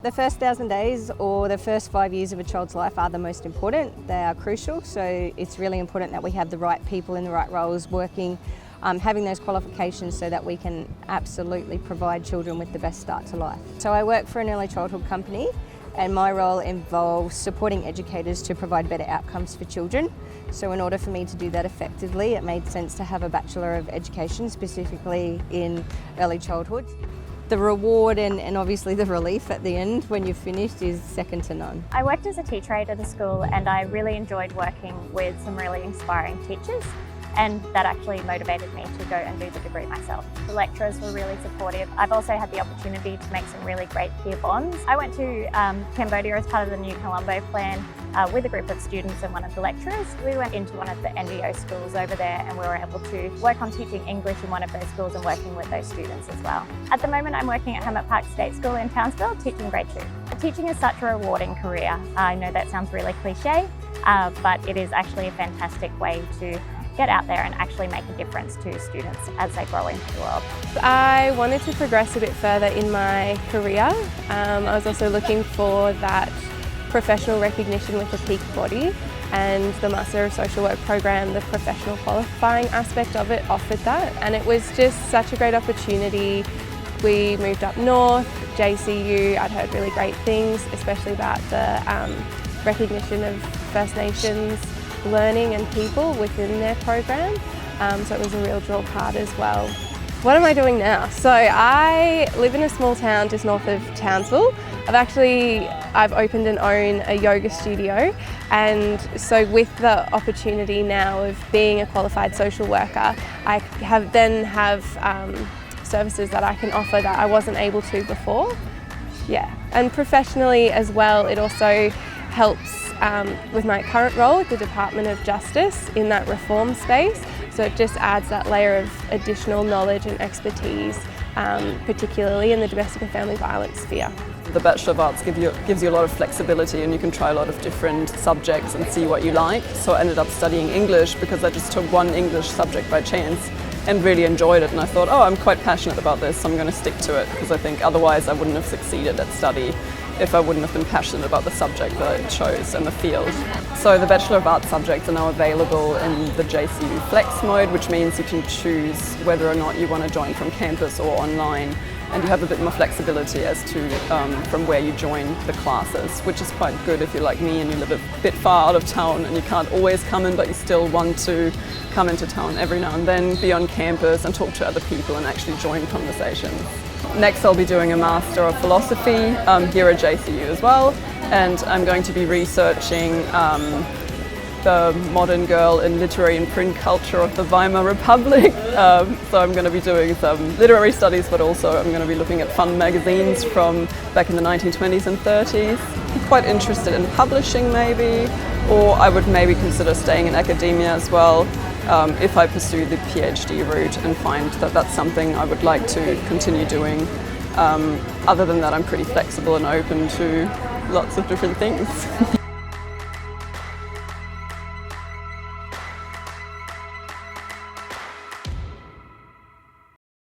The first 1,000 days or the first 5 years of a child's life are the most important. They are crucial, so it's really important that we have the right people in the right roles working, having those qualifications so that we can absolutely provide children with the best start to life. So I work for an early childhood company and my role involves supporting educators to provide better outcomes for children. So in order for me to do that effectively, it made sense to have a Bachelor of Education, specifically in early childhood. The reward and obviously the relief at the end when you've finished is second to none. I worked as a teacher aide at the school and I really enjoyed working with some really inspiring teachers, and that actually motivated me to go and do the degree myself. The lecturers were really supportive. I've also had the opportunity to make some really great peer bonds. I went to Cambodia as part of the New Colombo plan with a group of students and one of the lecturers. We went into one of the NDO schools over there and we were able to work on teaching English in one of those schools and working with those students as well. At the moment I'm working at Hamlet Park State School in Townsville teaching grade 2. Teaching is such a rewarding career. I know that sounds really cliche, but it is actually a fantastic way to get out there and actually make a difference to students as they grow into the world. I wanted to progress a bit further in my career. I was also looking for that professional recognition with a peak body, and the Master of Social Work program, the professional qualifying aspect of it, offered that, and it was just such a great opportunity. We moved up north, JCU, I'd heard really great things, especially about the recognition of First Nations learning and people within their program, so it was a real draw card as well. What am I doing now? So I live in a small town just north of Townsville. I've opened and own a yoga studio, and so with the opportunity now of being a qualified social worker, I have services that I can offer that I wasn't able to before. Yeah, and professionally as well, it also helps with my current role with the Department of Justice in that reform space. So it just adds that layer of additional knowledge and expertise, particularly in the domestic and family violence sphere. The Bachelor of Arts gives you a lot of flexibility, and you can try a lot of different subjects and see what you like. So I ended up studying English because I just took one English subject by chance and really enjoyed it, and I thought, oh, I'm quite passionate about this, so I'm going to stick to it, because I think otherwise I wouldn't have succeeded at study if I wouldn't have been passionate about the subject that I chose and the field. So the Bachelor of Arts subjects are now available in the JCU Flex mode, which means you can choose whether or not you want to join from campus or online, and you have a bit more flexibility as to from where you join the classes, which is quite good if you're like me and you live a bit far out of town and you can't always come in, but you still want to come into town every now and then, be on campus and talk to other people and actually join conversations. Next I'll be doing a Master of Philosophy here at JCU as well, and I'm going to be researching the modern girl in literary and print culture of the Weimar Republic. So I'm going to be doing some literary studies, but also I'm going to be looking at fun magazines from back in the 1920s and 30s. I'm quite interested in publishing maybe, or I would maybe consider staying in academia as well if I pursue the PhD route and find that that's something I would like to continue doing. Other than that, I'm pretty flexible and open to lots of different things.